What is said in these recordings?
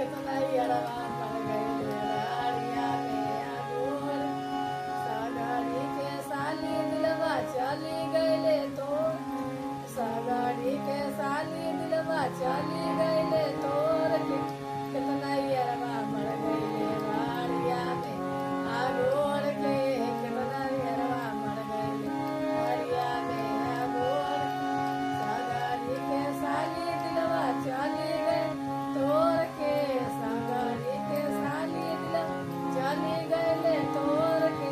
कितना यरवा मर गईले रारिया में आगोर सागरी के साली दिलवा चली गईले तोर सागरी के साली दिलवा चली गईले तोर कितना यरवा मर गईले रारिया में आगोर के कितना यरवा मर गईले रारिया में आगोर सागरी के साली दिलवा चली गए तोर के सागरी के साली दिलवा चली गईले तोर के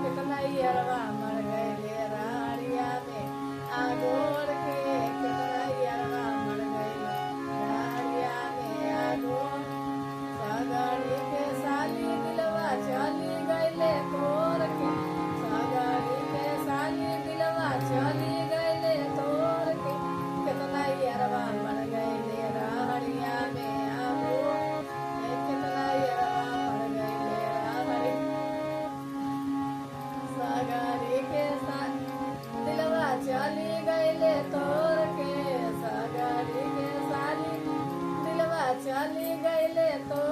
कितना यरवा मर गईले रारिया में आगोर के कितना यरवा मर गईले रारिया में आगोर सागरी के साली दिलवा चली गईले तोर के सागरी के साली दिलवा चली गईले तोर के कितना यरवा मर गईले रारिया में आगोर कितना यरवा मर गईले राहरी सागरी के साली दिलवा चली गईले तोर के सागरी के साली दिलवा चली गईले तोर